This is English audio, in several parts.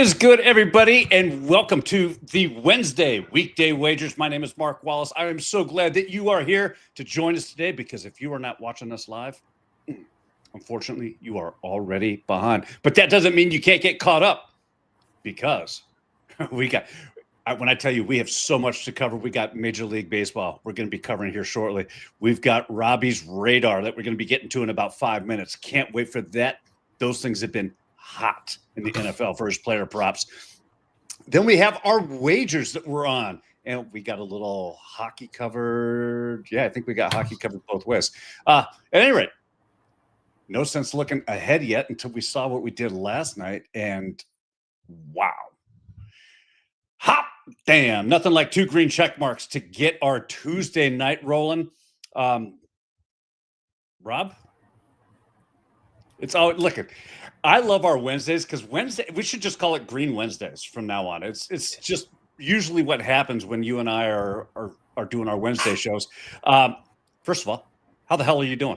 is good, everybody, and welcome to the Wednesday Weekday Wagers. My name is Mark Wallace. I am so glad that you are here to join us today because if you are not watching us live, unfortunately, you are already behind. But that doesn't mean you can't get caught up because when I tell you we have so much to cover, we got Major League Baseball we're going to be covering here shortly. We've got Robbie's radar that we're going to be getting to in about 5 minutes. Can't wait for that. Those things have been hot in the NFL for his player props. Then we have our wagers that we're on, and we got a little hockey covered. Yeah, I think we got hockey covered both ways. At any rate, no sense looking ahead yet until we saw what we did last night, and wow. Hot damn, nothing like 2 green check marks to get our Tuesday night rolling. Rob? It's all looking. I love our Wednesdays because Wednesday, we should just call it Green Wednesdays from now on. It's just usually what happens when you and I are doing our Wednesday shows. First of all, how the hell are you doing?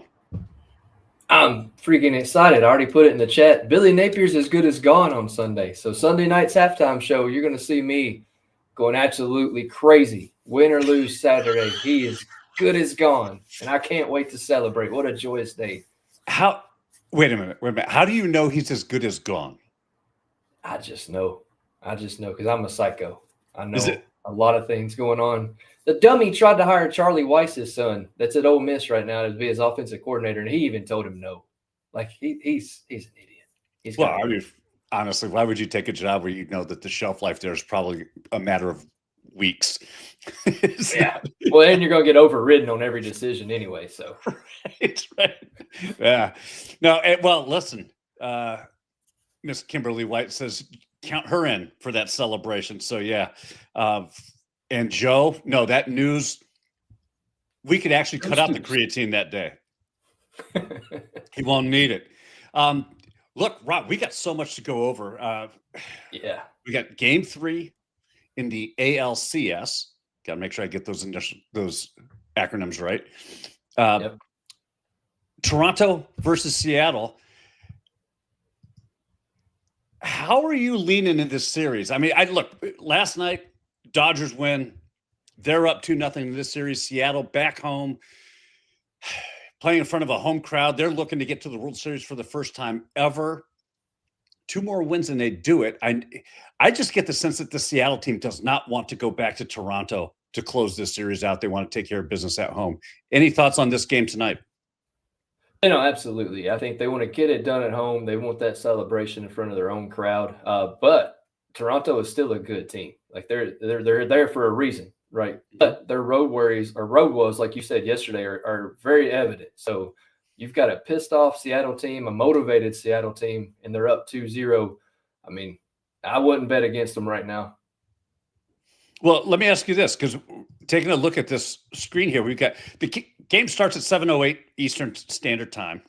I'm freaking excited. I already put it in the chat. Billy Napier's as good as gone on Sunday. So Sunday night's halftime show, you're going to see me going absolutely crazy. Win or lose Saturday, he is good as gone. And I can't wait to celebrate. What a joyous day. Wait a minute. How do you know he's as good as gone? I just know because I'm a psycho. I know a lot of things going on. The dummy tried to hire Charlie Weiss's son that's at Ole Miss right now to be his offensive coordinator, and he even told him no. Like, he's an idiot. Honestly, why would you take a job where you know that the shelf life there is probably a matter of weeks? Yeah. Well, and you're going to get overridden on every decision anyway. So, right. Yeah. No. Well, listen. Miss Kimberly White says count her in for that celebration. So yeah. And Joe, no, that news. We could actually cut out the creatine that day. He won't need it. Look, Rob, we got so much to go over. Yeah. We got Game 3 in the ALCS. Got to make sure I get those acronyms right. Yep. Toronto versus Seattle. How are you leaning in this series? I mean, look, last night, Dodgers win. They're up 2-0 in this series. Seattle back home, playing in front of a home crowd. They're looking to get to the World Series for the first time ever. 2 more wins and they do it. I just get the sense that the Seattle team does not want to go back to Toronto to close this series out. They want to take care of business at home. Any thoughts on this game tonight? No, absolutely. I think they want to get it done at home. They want that celebration in front of their own crowd. But Toronto is still a good team. Like they're there for a reason, right? But their road woes, like you said yesterday, are very evident. So you've got a pissed off Seattle team, a motivated Seattle team, and they're up 2-0. I mean, I wouldn't bet against them right now. Well, let me ask you this, because taking a look at this screen here, we've got the game starts at 7:08 Eastern Standard Time.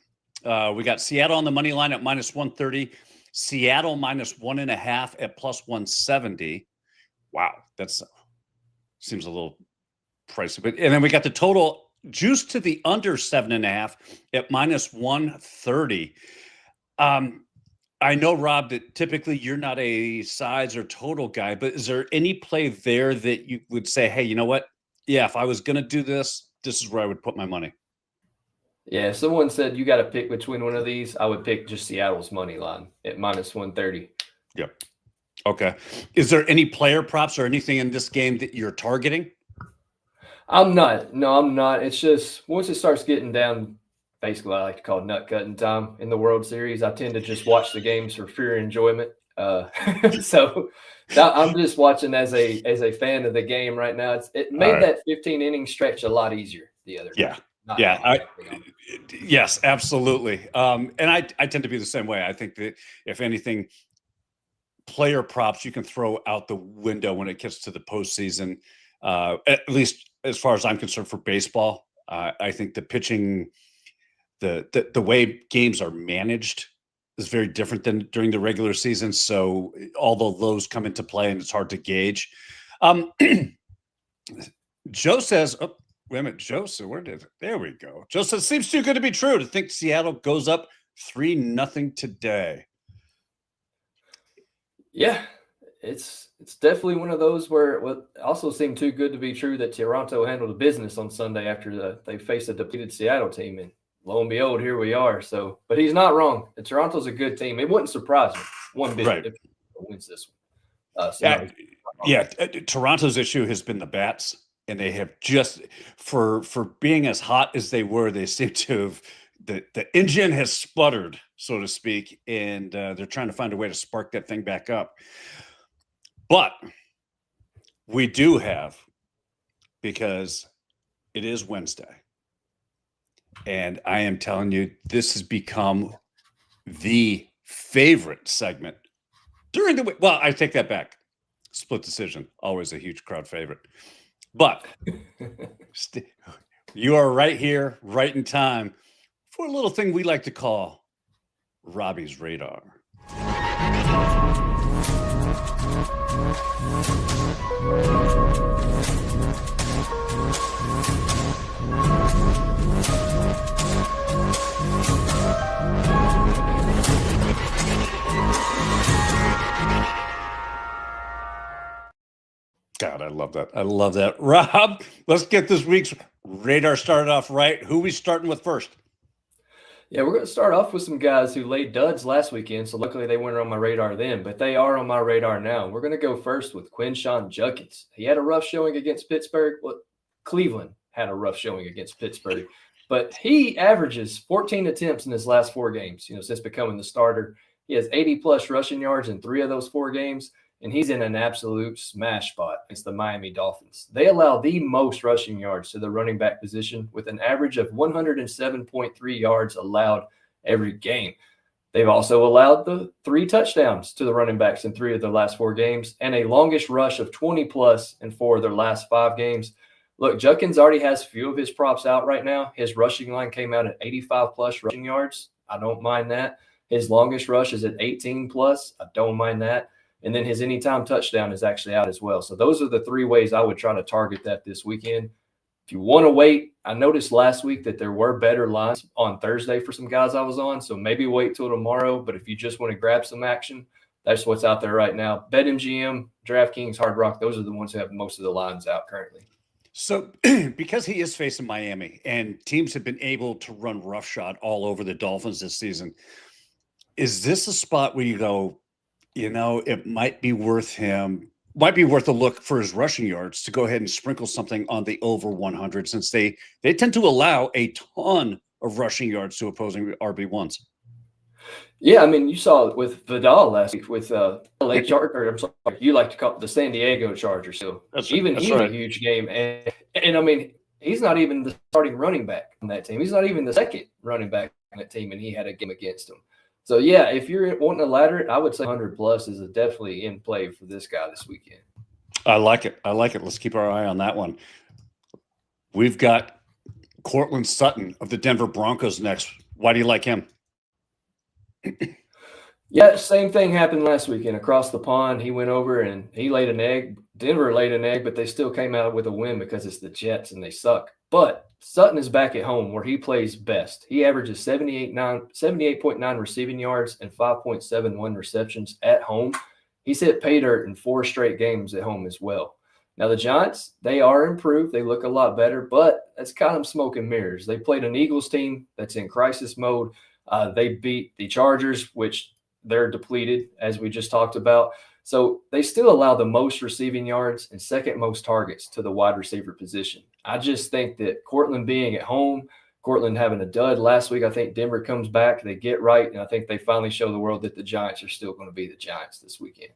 We got Seattle on the money line at -130, Seattle -1.5 at +170. Wow, that seems a little pricey. But and then we got the total juice to the under 7.5 at -130. I know, Rob, that typically you're not a size or total guy, but is there any play there that you would say, hey, you know what? Yeah, if I was going to do this, this is where I would put my money. Yeah, someone said you got to pick between one of these. I would pick just Seattle's money line at -130. Yep. Okay. Is there any player props or anything in this game that you're targeting? I'm not. No, I'm not. It's just once it starts getting down, basically what I like to call nut cutting time in the World Series, I tend to just watch the games for pure enjoyment. So I'm just watching as a fan of the game right now. It made that 15 inning stretch a lot easier the other day. Yes, absolutely. And I tend to be the same way. I think that if anything, player props you can throw out the window when it gets to the postseason. At least as far as I'm concerned for baseball, I think the pitching, the way games are managed is very different than during the regular season. So although those come into play and it's hard to gauge. Joe says, oh, wait a minute, Joe said, there we go. Joe says, seems too good to be true to think Seattle goes up 3-0 today. Yeah, it's definitely one of those where what also seemed too good to be true that Toronto handled the business on Sunday after they faced a depleted Seattle team, and lo and behold, here we are. So, but he's not wrong. Toronto's a good team. It wouldn't surprise me one bit Right. if Toronto wins this one. Toronto's issue has been the bats, and they have just for being as hot as they were, they seem to have the engine has sputtered, so to speak, and they're trying to find a way to spark that thing back up. But we do have, because it is Wednesday, and I am telling you, this has become the favorite segment during the week. Well, I take that back. Split decision, always a huge crowd favorite. But you are right here, right in time for a little thing we like to call Robbie's Radar. God, I love that. I love that. Rob, let's get this week's radar started off right. Who are we starting with first? Yeah, we're going to start off with some guys who laid duds last weekend, so luckily they weren't on my radar then, but they are on my radar now. We're going to go first with Quinshawn Judkins. He had a rough showing against Pittsburgh. Well, Cleveland had a rough showing against Pittsburgh, but he averages 14 attempts in his last 4 games, since becoming the starter. He has 80-plus rushing yards in 3 of those 4 games, and he's in an absolute smash spot against the Miami Dolphins. They allow the most rushing yards to the running back position with an average of 107.3 yards allowed every game. They've also allowed the 3 touchdowns to the running backs in 3 of their last 4 games and a longest rush of 20-plus in 4 of their last 5 games. Look, Judkins already has few of his props out right now. His rushing line came out at 85-plus rushing yards. I don't mind that. His longest rush is at 18-plus. I don't mind that. And then his anytime touchdown is actually out as well. So those are the 3 ways I would try to target that this weekend. If you want to wait, I noticed last week that there were better lines on Thursday for some guys I was on. So maybe wait till tomorrow. But if you just want to grab some action, that's what's out there right now. BetMGM, DraftKings, Hard Rock, those are the ones who have most of the lines out currently. So because he is facing Miami and teams have been able to run roughshod all over the Dolphins this season, is this a spot where you go, it might be worth a look for his rushing yards to go ahead and sprinkle something on the over 100, since they tend to allow a ton of rushing yards to opposing RB1s. Yeah, I mean, you saw it with Vidal last week with LA Chargers. I'm sorry, you like to call it the San Diego Chargers. So he's a huge game, and I mean, he's not even the starting running back on that team. He's not even the second running back on that team, and he had a game against him. So, yeah, if you're wanting to ladder it, I would say 100-plus is definitely in play for this guy this weekend. I like it. Let's keep our eye on that one. We've got Courtland Sutton of the Denver Broncos next. Why do you like him? Yeah, same thing happened last weekend. Across the pond, he went over and he laid an egg. Denver laid an egg, but they still came out with a win because it's the Jets and they suck. But Sutton is back at home where he plays best. He averages 78.9 receiving yards and 5.71 receptions at home. He's hit pay dirt in 4 straight games at home as well. Now, the Giants, they are improved. They look a lot better, but that's kind of smoke and mirrors. They played an Eagles team that's in crisis mode. They beat the Chargers, which they're depleted, as we just talked about. So they still allow the most receiving yards and second most targets to the wide receiver position. I just think that Courtland being at home, Courtland having a dud last week, I think Denver comes back, they get right, and I think they finally show the world that the Giants are still going to be the Giants this weekend.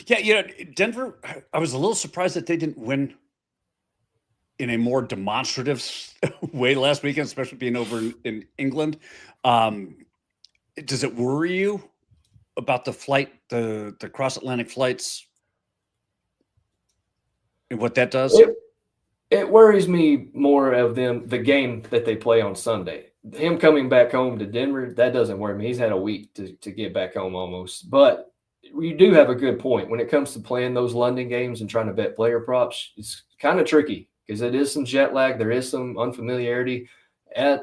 Yeah, Denver, I was a little surprised that they didn't win in a more demonstrative way last weekend, especially being over in England. Does it worry you about the flight, the cross-Atlantic flights, and what that does? It worries me more of the game that they play on Sunday. Him coming back home to Denver, that doesn't worry me. He's had a week to get back home almost. But you do have a good point. When it comes to playing those London games and trying to bet player props, it's kind of tricky because it is some jet lag. There is some unfamiliarity. And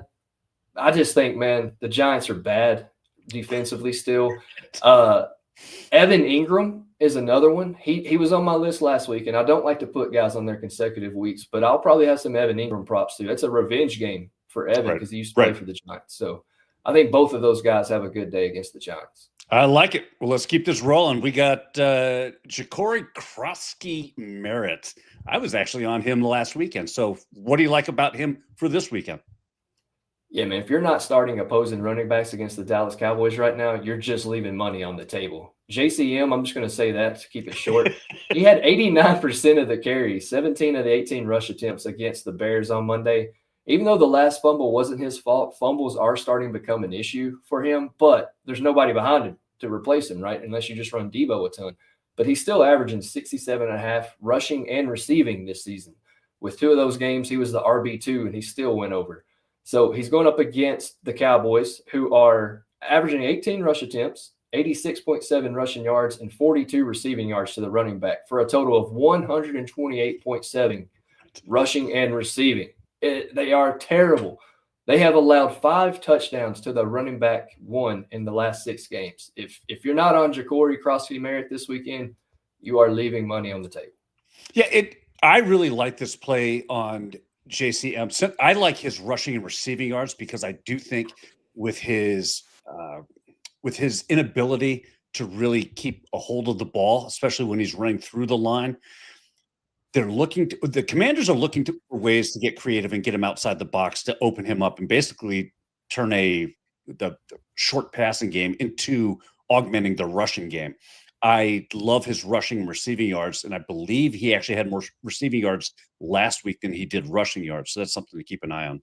I just think, man, the Giants are bad defensively still. Evan Ingram is another one. He was on my list last week, and I don't like to put guys on their consecutive weeks, but I'll probably have some Evan Ingram props too. It's a revenge game for Evan because he used to play for the Giants. So I think both of those guys have a good day against the Giants. I like it. Well, let's keep this rolling. We got Ja'Cory Krosky-Merritt. I was actually on him last weekend. So what do you like about him for this weekend? Yeah, man, if you're not starting opposing running backs against the Dallas Cowboys right now, you're just leaving money on the table. JCM, I'm just going to say that to keep it short. He had 89% of the carries, 17 of the 18 rush attempts against the Bears on Monday. Even though the last fumble wasn't his fault, fumbles are starting to become an issue for him, but there's nobody behind him to replace him, right? Unless you just run Debo a ton. But he's still averaging 67.5 rushing and receiving this season. With 2 of those games, he was the RB2, and he still went over. So he's going up against the Cowboys, who are averaging 18 rush attempts, 86.7 rushing yards, and 42 receiving yards to the running back for a total of 128.7 rushing and receiving. They are terrible. They have allowed 5 touchdowns to the running back 1 in the last 6 games. If you're not on Ja'Cory Krosky-Merritt this weekend, you are leaving money on the table. Yeah, I really like this play on JCM. I like his rushing and receiving yards because I do think with his inability to really keep a hold of the ball, especially when he's running through the line, the Commanders are looking for ways to get creative and get him outside the box to open him up and basically turn the short passing game into augmenting the rushing game. I love his rushing and receiving yards, and I believe he actually had more receiving yards last week than he did rushing yards. So that's something to keep an eye on.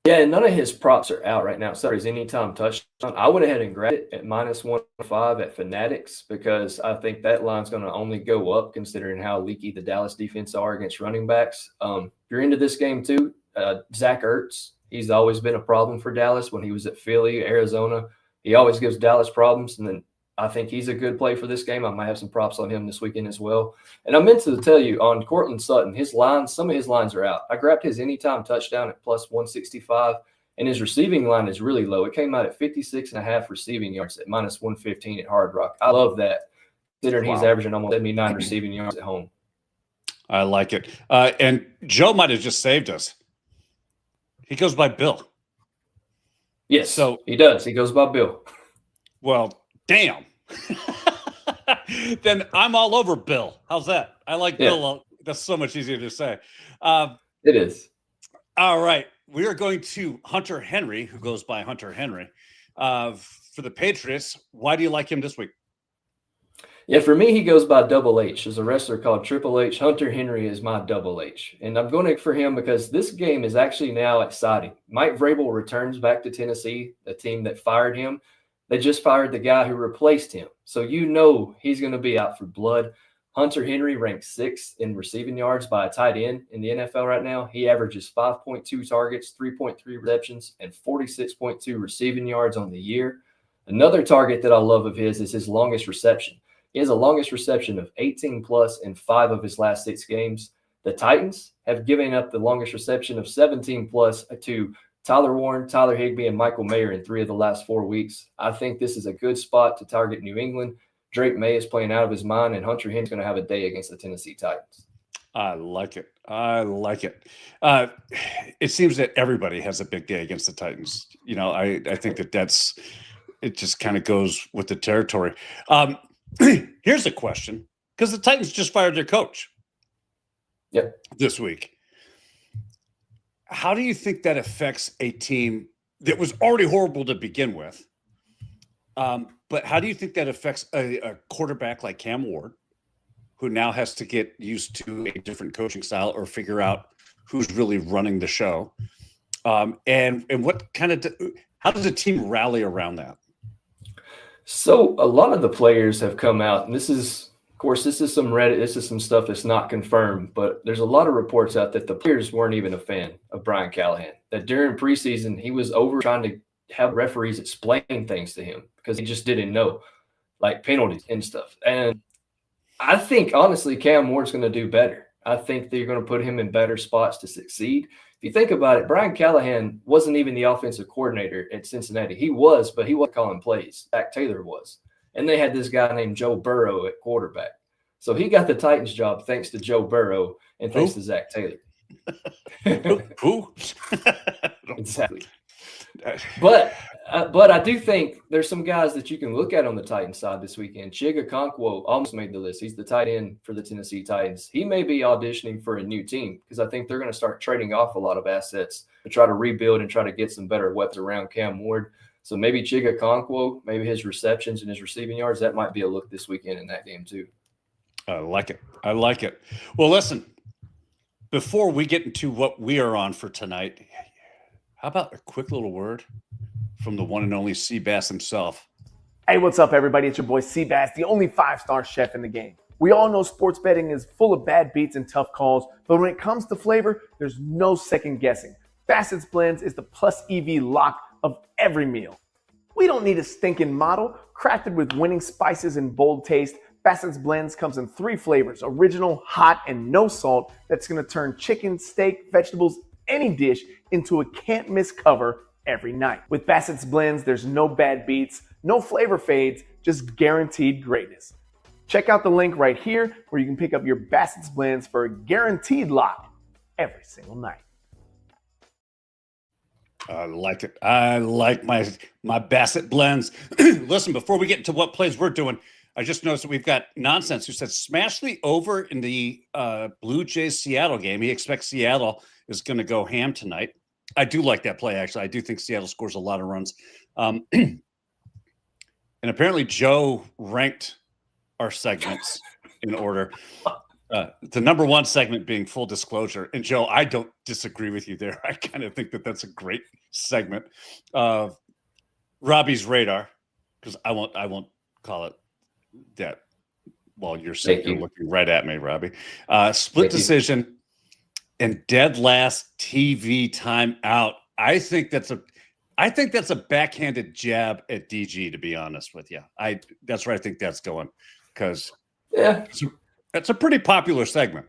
Yeah, none of his props are out right now. So his anytime touchdown, I went ahead and grabbed it at -105 at Fanatics because I think that line's going to only go up considering how leaky the Dallas defense are against running backs. If you're into this game too, Zach Ertz, he's always been a problem for Dallas when he was at Philly, Arizona. He always gives Dallas problems, and then I think he's a good play for this game. I might have some props on him this weekend as well. And I meant to tell you on Cortland Sutton, some of his lines are out. I grabbed his anytime touchdown at +165, and his receiving line is really low. It came out at 56.5 receiving yards at -115 at Hard Rock. I love that, considering he's averaging almost 79 receiving yards at home. I like it. And Joe might have just saved us. He goes by Bill. Yes, so he does. He goes by Bill. Well, damn. Then I'm all over Bill. How's that? I like Bill. That's so much easier to say. It is. All right. We are going to Hunter Henry, who goes by Hunter Henry. For the Patriots, why do you like him this week? Yeah, for me, he goes by Double H. There's a wrestler called Triple H. Hunter Henry is my Double H. And I'm going for him because this game is actually now exciting. Mike Vrabel returns back to Tennessee, the team that fired him. They just fired the guy who replaced him. So you know he's going to be out for blood. Hunter Henry ranks 6th in receiving yards by a tight end in the NFL right now. He averages 5.2 targets, 3.3 receptions, and 46.2 receiving yards on the year. Another target that I love of his is his longest reception. He has a longest reception of 18+ in 5 of his last 6 games. The Titans have given up the longest reception of 17+ to Tyler Warren, Tyler Higbee, and Michael Mayer in 3 of the last 4 weeks. I think this is a good spot to target New England. Drake May is playing out of his mind, and Hunter Henry's going to have a day against the Tennessee Titans. I like it. It seems that everybody has a big day against the Titans. You know, I think it just kind of goes with the territory. Here's a question, because the Titans just fired their coach this week. How do you think that affects a team that was already horrible to begin with? But how do you think that affects a quarterback like Cam Ward, who now has to get used to a different coaching style or figure out who's really running the show? And what how does a team rally around that? So a lot of the players have come out, and this is some Reddit, this is some stuff that's not confirmed, but there's a lot of reports out that the players weren't even a fan of Brian Callahan, that during preseason, he was over trying to have referees explain things to him because he just didn't know, like penalties and stuff. And I think, honestly, Cam Ward's going to do better. I think they're going to put him in better spots to succeed. If you think about it, Brian Callahan wasn't even the offensive coordinator at Cincinnati. He was, but he wasn't calling plays. Zach Taylor was. and they had this guy named Joe Burrow at quarterback. So he got the Titans job thanks to Joe Burrow and thanks to Zach Taylor. Who? Exactly. But I do think there's some guys that you can look at on the Titans side this weekend. Chigakonkwo almost made the list. He's the tight end for the Tennessee Titans. He may be auditioning for a new team because I think they're going to start trading off a lot of assets to try to rebuild and try to get some better weapons around Cam Ward. So maybe Chigakonkwo, maybe his receptions and his receiving yards, that might be a look this weekend in that game too. I like it. I like it. Well, listen, before we get into what we are on for tonight, how about a quick little word from the one and only Seabass himself? Hey, what's up, everybody? It's your boy Seabass, the only 5-star chef in the game. We all know sports betting is full of bad beats and tough calls, but when it comes to flavor, there's no second guessing. Bassett's Blends is the plus EV lock of every meal. We don't need a stinking model. Crafted with winning spices and bold taste, Bassett's Blends comes in 3 flavors: original, hot, and no salt. That's going to turn chicken, steak, vegetables, any dish into a can't-miss cover every night. With Bassett's Blends, there's no bad beats, no flavor fades, just guaranteed greatness. Check out the link right here where you can pick up your Bassett's Blends for a guaranteed lock every single night. I like it. I like my Bassett Blends. Listen, before we get into what plays we're doing, I just noticed that we've got Nonsense who said smash the over in the Blue Jays Seattle game. He expects Seattle is going to go ham tonight. I do like that play, actually. I do think Seattle scores a lot of runs. And apparently Joe ranked our segments in order. The number one segment being Full Disclosure. And Joe, I don't disagree with you there. I kind of think that that's a great segment. Robbie's Radar, because I won't call it that while you're sitting here looking right at me, Robbie. Split Decision and Dead Last TV Timeout. I think that's a backhanded jab at DG, to be honest with you. That's where I think that's going, because that's a pretty popular segment.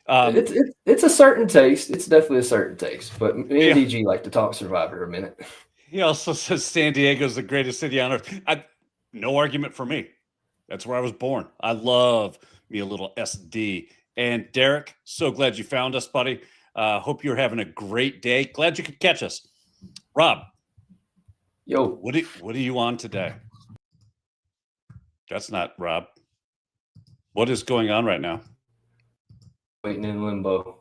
It's a certain taste. It's definitely a certain taste. But me and DG like to talk Survivor a minute. He also says San Diego is the greatest city on earth. No argument for me. That's where I was born. I love me a little SD. And Derek, so glad you found us, buddy. Hope you're having a great day. Glad you could catch us. Rob, yo, what are you on today? That's not Rob. What is going on right now? Waiting in limbo.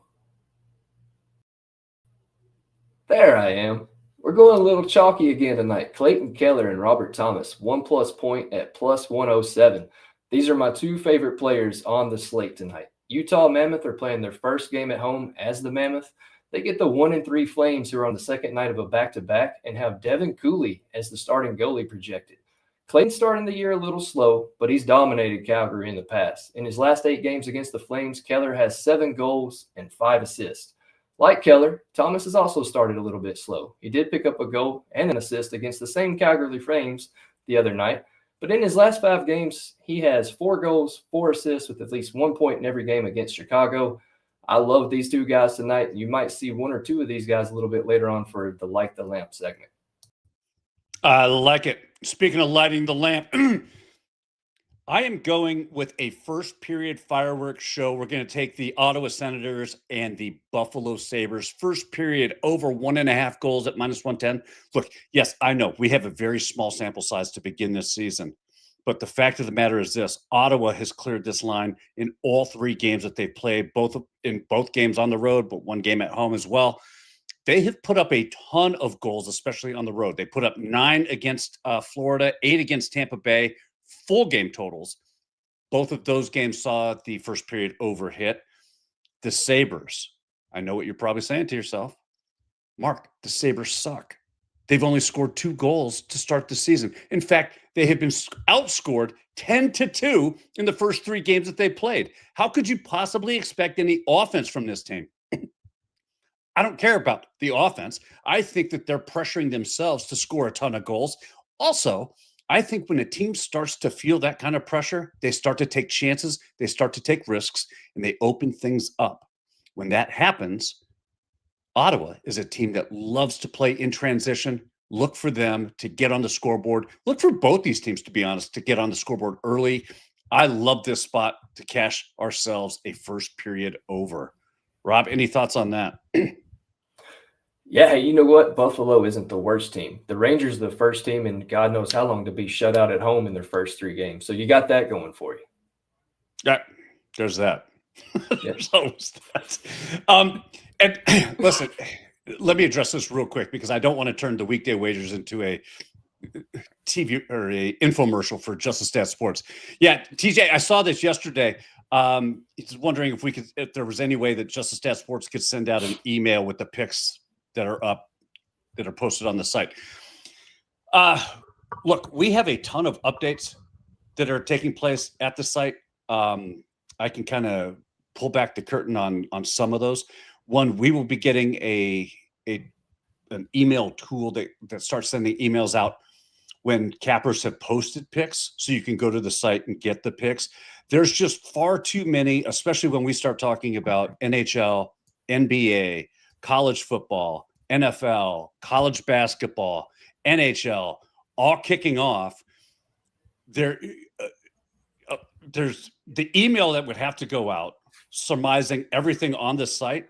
There I am. We're going a little chalky again tonight. Clayton Keller and Robert Thomas, 1+ point at plus 107. These are my 2 favorite players on the slate tonight. Utah Mammoth are playing their first game at home as the Mammoth. They get the 1-3 Flames, who are on the second night of a back-to-back, and have Devin Cooley as the starting goalie projected. Clayton starting the year a little slow, but he's dominated Calgary in the past. In his last 8 games against the Flames, Keller has 7 goals and 5 assists. Like Keller, Thomas has also started a little bit slow. He did pick up a goal and an assist against the same Calgary Flames the other night, but in his last 5 games, he has 4 goals, 4 assists with at least 1 point in every game against Chicago. I love these 2 guys tonight. You might see 1 or 2 of these guys a little bit later on for the Light the Lamp segment. I like it. Speaking of lighting the lamp, I am going with a first period fireworks show. We're going to take the Ottawa Senators and the Buffalo Sabres. First period over 1.5 goals at minus 110. Look, yes, I know we have a very small sample size to begin this season, but the fact of the matter is this: Ottawa has cleared this line in all 3 games that they've played, both games on the road, but 1 game at home as well. They have put up a ton of goals, especially on the road. They put up 9 against Florida, 8 against Tampa Bay. Full game totals. Both of those games saw the first period over hit. The Sabres, I know what you're probably saying to yourself. Mark, the Sabres suck. They've only scored 2 goals to start the season. In fact, they have been outscored 10-2 in the first 3 games that they played. How could you possibly expect any offense from this team? I don't care about the offense. I think that they're pressuring themselves to score a ton of goals. Also, I think when a team starts to feel that kind of pressure, they start to take chances, they start to take risks, and they open things up. When that happens, Ottawa is a team that loves to play in transition, Look for them to get on the scoreboard. Look for both these teams, to be honest, to get on the scoreboard early. I love this spot to cash ourselves a first period over. Rob, any thoughts on that? Yeah, hey, you know what? Buffalo isn't the worst team. The Rangers are the first team in God knows how long to be shut out at home in their first 3 games. So you got that going for you. Yeah, there's that. Yeah. There's always that. And listen, let me address this real quick because I don't want to turn the weekday wagers into a TV or a infomercial for Just a Stat Sports. Yeah, TJ, I saw this yesterday. Just wondering if there was any way that Just a Stat Sports could send out an email with the picks that are up, that are posted on the site. Look, we have a ton of updates that are taking place at the site. I can kind of pull back the curtain on some of those. One, we will be getting an email tool that starts sending emails out when cappers have posted picks, so you can go to the site and get the picks. There's just far too many, especially when we start talking about NHL, NBA, college football, NFL, college basketball, NHL, all kicking off. There's the email that would have to go out surmising everything on the site.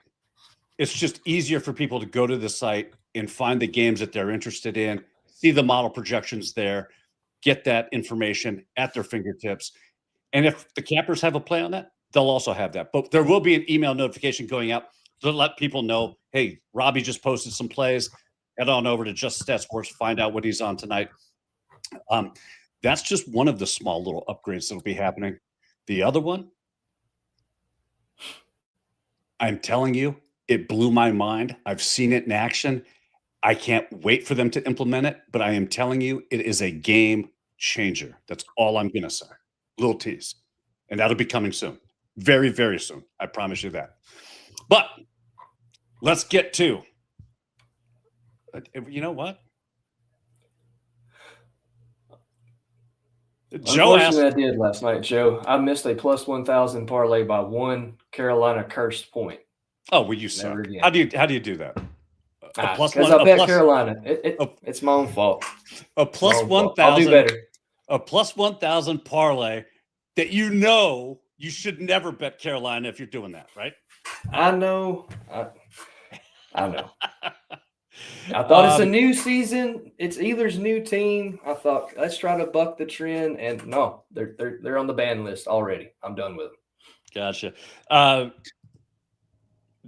It's just easier for people to go to the site and find the games that they're interested in, see the model projections there, get that information at their fingertips. And if the cappers have a play on that, they'll also have that. But there will be an email notification going out to let people know, hey, Robbie just posted some plays. Head on over to Just Stat Sports, find out what he's on tonight. That's just one of the small little upgrades that'll be happening. The other one, I'm telling you, it blew my mind. I've seen it in action. I can't wait for them to implement it, but I am telling you, it is a game changer. That's all I'm going to say. Little tease. And that'll be coming soon. Very, very soon. I promise you that. But let's get to, you know what? Joe asked. I did last night, Joe. I missed a plus 1,000 parlay by 1 Carolina cursed point. Oh, well, you suck. How do you do that? Because I bet Carolina. It's my own fault. A plus 1,000. I'll do better. A plus 1,000 parlay that you know you should never bet Carolina if you're doing that, right? I know. I know. I thought it's a new season. It's either's new team. I thought let's try to buck the trend, and no, they're on the ban list already. I'm done with them. Gotcha.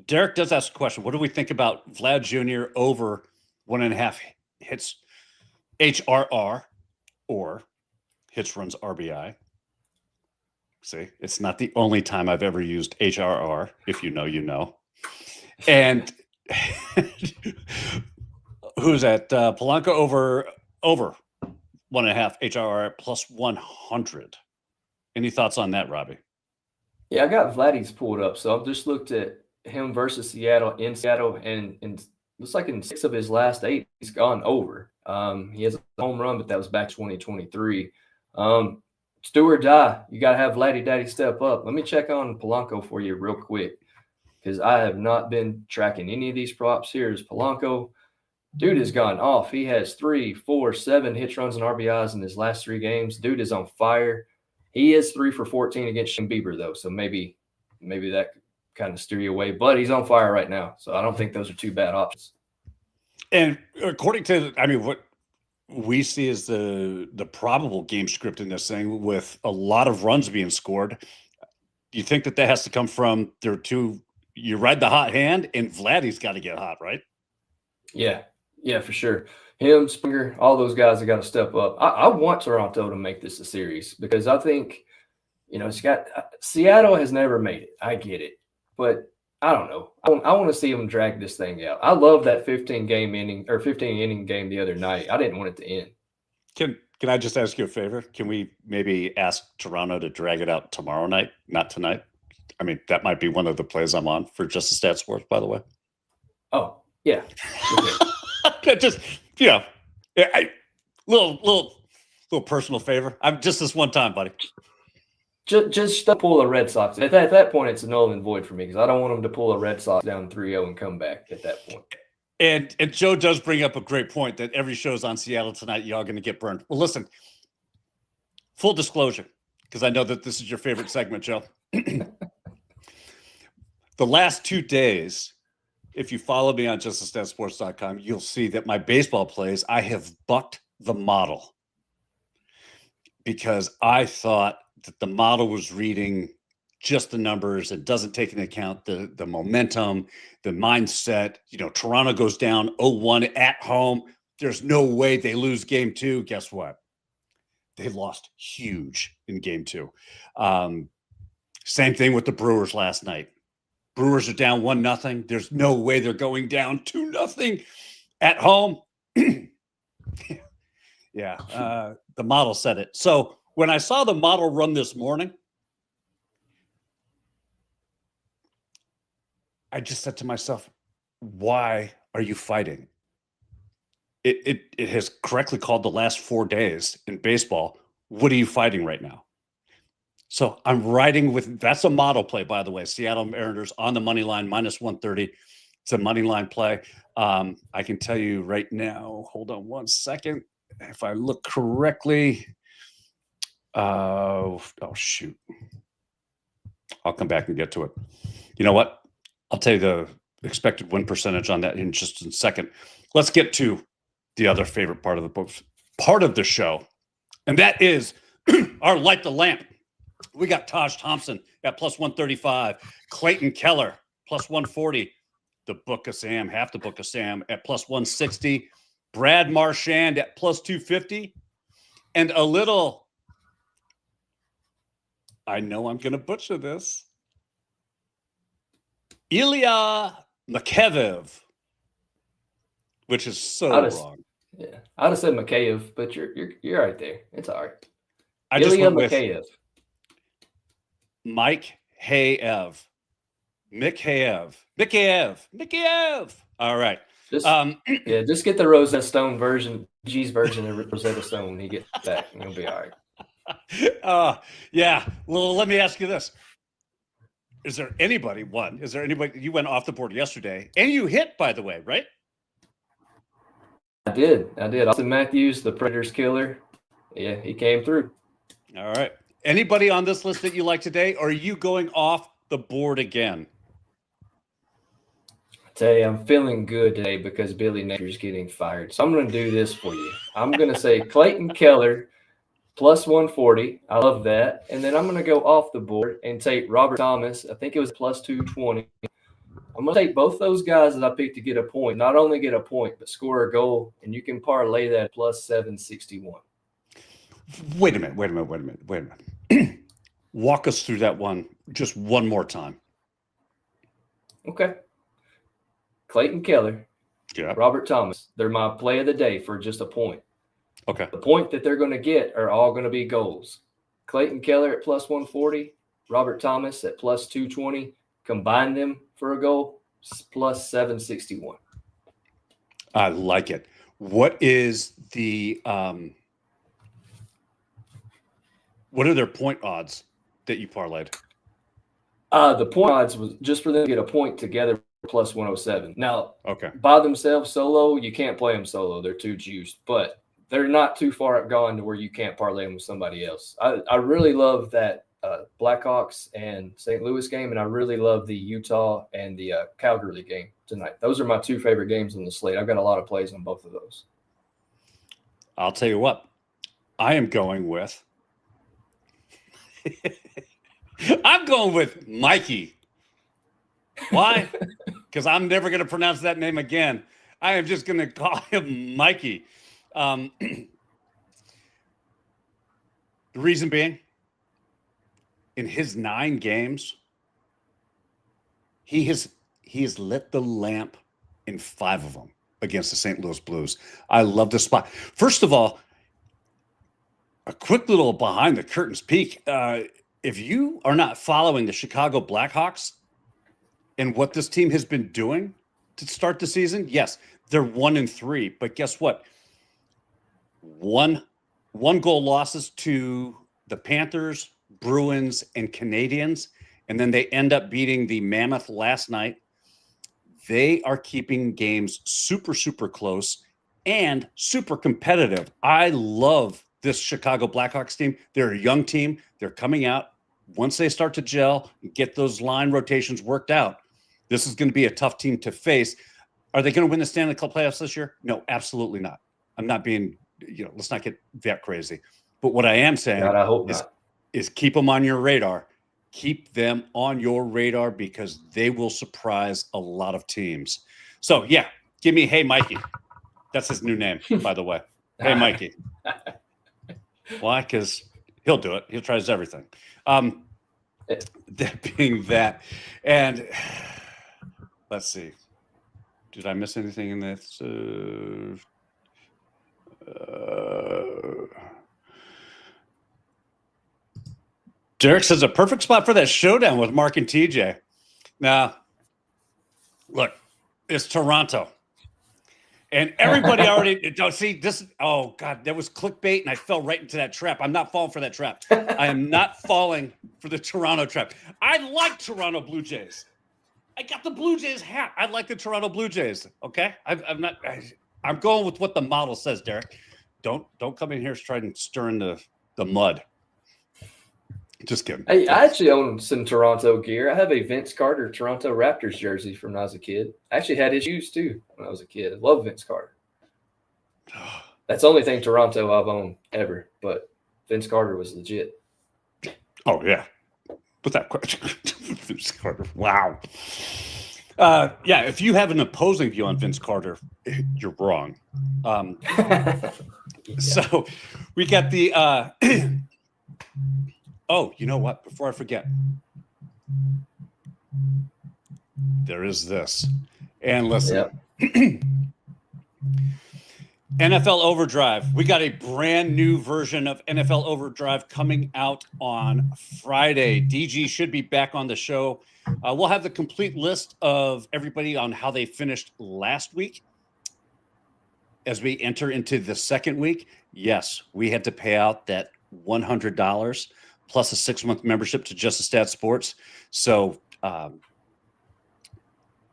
Derek does ask a question. What do we think about Vlad Jr. over 1.5 hits HRR or hits runs RBI? See, it's not the only time I've ever used HRR. If you know, you know. And who's that? Polanco over 1.5 HRR plus 100. Any thoughts on that, Robbie? Yeah, I got Vladdy's pulled up. So I've just looked at him versus Seattle in Seattle, and looks like in 6 of his last 8, he's gone over. He has a home run, but that was back 2023. It's do or die. You got to have Vladdy Daddy step up. Let me check on Polanco for you real quick because I have not been tracking any of these props. Here's Polanco. Dude has gone off. He has 3, 4, 7 hits, runs, and RBIs in his last 3 games. Dude is on fire. He is 3 for 14 against Shane Bieber, though, so maybe that kind of steer you away. But he's on fire right now, so I don't think those are 2 bad options. And according to, what we see is the probable game script in this thing with a lot of runs being scored. Do you think that has to come from their 2? You ride the hot hand, and Vladdy's got to get hot, right? Yeah, for sure. Him, Springer, all those guys have got to step up. I want Toronto to make this a series because I think, it's got Seattle has never made it. I get it, but I don't know. I want to see them drag this thing out. I love that 15 inning game the other night. I didn't want it to end. Can I just ask you a favor? Can we maybe ask Toronto to drag it out tomorrow night, not tonight? I mean, that might be one of the plays I'm on for Just a Stat Sports, by the way. Oh, yeah. Just, little personal favor. I'm just this one time, buddy. Just pull a Red Sox. At that point, it's a null and void for me because I don't want them to pull a Red Sox down 3-0 and come back at that point. And Joe does bring up a great point that every show's on Seattle tonight. Y'all going to get burned. Well, listen, full disclosure, because I know that this is your favorite segment, Joe. The last 2 days, if you follow me on justastatsports.com, you'll see that my baseball plays, I have bucked the model because I thought that the model was reading just the numbers. It doesn't take into account the momentum, the mindset. Toronto goes down 0-1 at home. There's no way they lose game 2. Guess what? They lost huge in game 2. Same thing with the Brewers last night. Brewers are down 1-0. There's no way they're going down 2-0 at home. Yeah, the model said it. So when I saw the model run this morning, I just said to myself, why are you fighting? It has correctly called the last 4 days in baseball. What are you fighting right now? So I'm riding with, that's a model play, by the way. Seattle Mariners on the money line, -130. It's a money line play. I can tell you right now, hold on one second. If I look correctly, shoot. I'll come back and get to it. You know what? I'll tell you the expected win percentage on that in just a second. Let's get to the other favorite part of the show, and that is our Light the Lamp. We got Taj Thompson at +135, Clayton Keller +140, the Book of Sam, half the Book of Sam at +160, Brad Marchand at +250, and a little, I know I'm going to butcher this, Ilya Mikheyev, which is so wrong. Yeah, I'd have said Mikheyev, but you're right there. It's all right. I just went with Mikheyev. All right. Just get the Rosetta Stone version, G's version of Rosetta Stone. He gets that, and he'll be all right. Yeah. Well, let me ask you this. Is there anybody, you went off the board yesterday, and you hit, by the way, right? I did. Austin Matthews, the Predators killer. Yeah, he came through. All right. Anybody on this list that you like today, or are you going off the board again? I tell you, I'm feeling good today because Billy Nature's getting fired. So I'm going to do this for you. I'm going to say Clayton Keller +140. I love that. And then I'm going to go off the board and take Robert Thomas. I think it was +220. I'm going to take both those guys that I picked to get a point. Not only get a point, but score a goal. And you can parlay that +761. Wait a minute. Walk us through that one just one more time. Okay. Clayton Keller, yeah, Robert Thomas. They're my play of the day for just a point. Okay. The point that they're going to get are all going to be goals. Clayton Keller at +140, Robert Thomas at +220. Combine them for a goal, +761. I like it. What is the what are their point odds that you parlayed? The point odds was just for them to get a point together, +107. Now, okay, by themselves solo, you can't play them solo. They're too juiced, but they're not too far gone to where you can't parlay them with somebody else. I really love that Blackhawks and St. Louis game, and I really love the Utah and the Calgary game tonight. Those are my 2 favorite games on the slate. I've got a lot of plays on both of those. I'll tell you what, I am going with I'm going with Mikey. Why? Because I'm never going to pronounce that name again. I am just going to call him Mikey. The reason being, in his 9 games, he has lit the lamp in 5 of them against the St. Louis Blues. I love this spot. First of all, a quick little behind the curtains peek. If you are not following the Chicago Blackhawks and what this team has been doing to start the season, yes, they're 1-3, but guess what? One goal losses to the Panthers, Bruins, and Canadians, and then they end up beating the Mammoth last night. they are keeping games super, super close and super competitive. I love this Chicago Blackhawks team. They're a young team. They're coming out. Once they start to gel and get those line rotations worked out, this is going to be a tough team to face. Are they going to win the Stanley Cup playoffs this year? No, absolutely not. I'm not being, let's not get that crazy. But what I am saying God, I hope not. is keep them on your radar. Keep them on your radar because they will surprise a lot of teams. So, yeah, give me Hey Mikey. That's his new name, by the way. Hey Mikey. Why? Because he'll do it. He'll try everything. That being that, and let's see. Did I miss anything in this? Derek says a perfect spot for that showdown with Mark and TJ. Now, look, it's Toronto. And everybody already don't see this. Oh, God, that was clickbait, and I fell right into that trap. I'm not falling for that trap. I am not falling for the Toronto trap. I like Toronto Blue Jays. I got the Blue Jays hat. I like the Toronto Blue Jays. Okay, I'm going with what the model says, Derek. Don't come in here trying to stir in the mud. Just kidding. Hey, I actually own some Toronto gear. I have a Vince Carter Toronto Raptors jersey from when I was a kid. I actually had his shoes too when I was a kid. I love Vince Carter. That's the only thing Toronto I've owned ever, but Vince Carter was legit. Oh, yeah. Without question. Vince Carter. Wow. Yeah, if you have an opposing view on Vince Carter, you're wrong. So we got the oh, you know what? Before I forget, there is this. And listen, NFL Overdrive. We got a brand new version of NFL Overdrive coming out on Friday. DG should be back on the show. We'll have the complete list of everybody on how they finished last week. As we enter into the second week, yes, we had to pay out that $100 plus a 6-month membership to Just a Stat Sports. So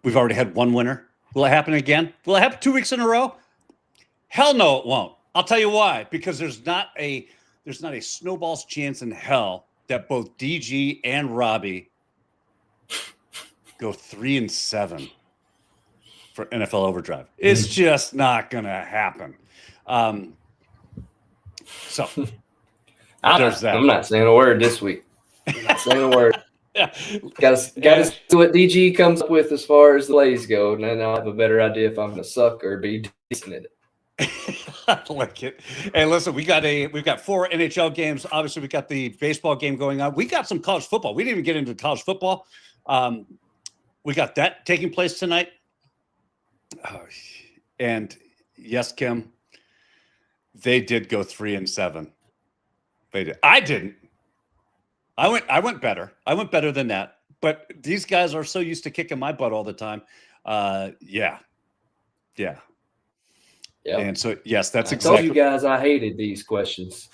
we've already had one winner. Will it happen again? Will it happen 2 weeks in a row? Hell no, it won't. I'll tell you why. Because there's not a snowball's chance in hell that both DG and Robbie go 3-7 for NFL Overdrive. It's just not going to happen. So there's that. I'm not saying a word this week. I'm not saying a word. Yeah. Got to see what DG comes up with as far as the plays go, and then I'll have a better idea if I'm going to suck or be decent at it. I like it. Hey, listen, we've got 4 NHL games. Obviously, we got the baseball game going on. We got some college football. We didn't even get into college football. We got that taking place tonight. And yes, Kim, they did go 3-7. They did. I didn't. I went better. I went better than that. But these guys are so used to kicking my butt all the time. Yeah. And so, yes, that's exactly. I told you guys I hated these questions.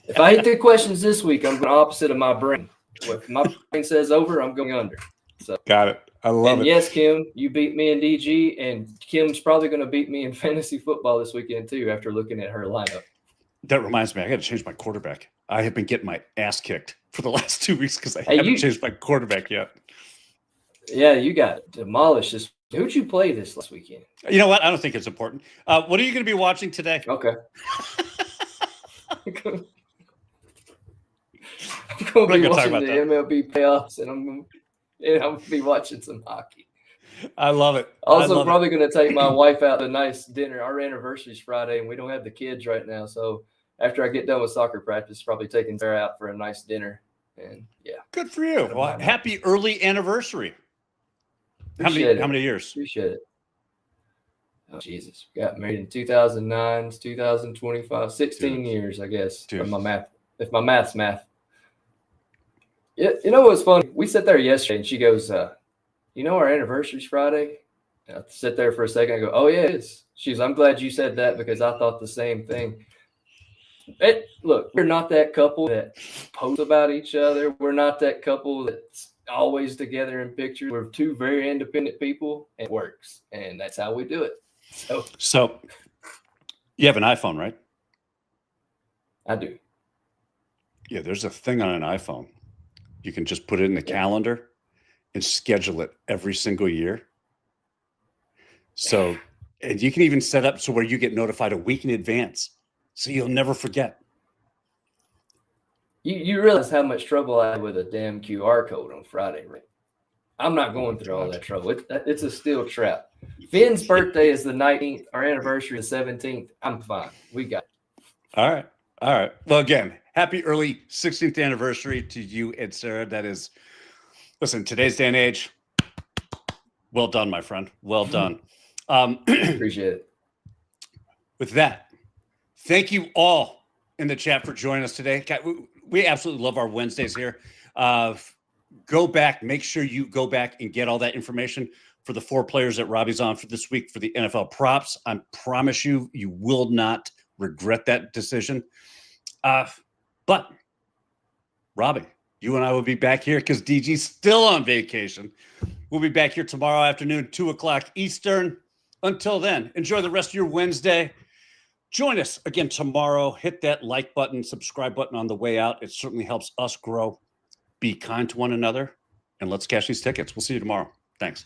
If I hate the questions this week, I'm going opposite of my brain. If my brain says over, I'm going under. So got it. I love it. Yes, Kim, you beat me in DG, and Kim's probably going to beat me in fantasy football this weekend too after looking at her lineup. That reminds me, I got to change my quarterback. I have been getting my ass kicked for the last 2 weeks because I haven't changed my quarterback yet. Yeah, you got demolished this. Who'd you play this last weekend? You know what? I don't think it's important. What are you going to be watching today? Okay. I'm going to be watching the MLB playoffs, and I'm going to be watching some hockey. I love it. Also, probably going to take my wife out to a nice dinner. Our anniversary's Friday, and we don't have the kids right now. So after I get done with soccer practice, probably taking her out for a nice dinner. And yeah. Good for you. Well, happy early anniversary. How many years? Appreciate it. Oh, Jesus. Got married in 2009, 2025, 16 years, I guess, from my math. If my math's math. Yeah, you know what's funny? We sat there yesterday, and she goes, you know our anniversary's Friday? And I sit there for a second and go, oh, yeah, it is. She's, I'm glad you said that because I thought the same thing. Look, we're not that couple that post about each other. We're not that couple that's always together in pictures. We're two very independent people, and it works, and that's how we do it. So you have an iPhone, right? I do. Yeah, there's a thing on an iPhone. You can just put it in the calendar and schedule it every single year. So, and you can even set up so where you get notified a week in advance, so you'll never forget. You realize how much trouble I had with a damn QR code on Friday, right? I'm not going through all that trouble. It's a steel trap. Finn's birthday is the 19th. Our anniversary is 17th. I'm fine. We got it. All right. All right. Well, again, happy early 16th anniversary to you and Sarah. That is, listen, today's day and age, well done, my friend. Well done. Appreciate it. With that, thank you all in the chat for joining us today. We absolutely love our Wednesdays here. Go back, make sure you go back and get all that information for the 4 players that Robbie's on for this week for the NFL props. I promise you, you will not regret that decision. But Robbie, you and I will be back here because DG's still on vacation. We'll be back here tomorrow afternoon, 2:00 Eastern. Until then, enjoy the rest of your Wednesday. Join us again tomorrow. Hit that like button, subscribe button on the way out. It certainly helps us grow. Be kind to one another, and let's cash these tickets. We'll see you tomorrow. Thanks.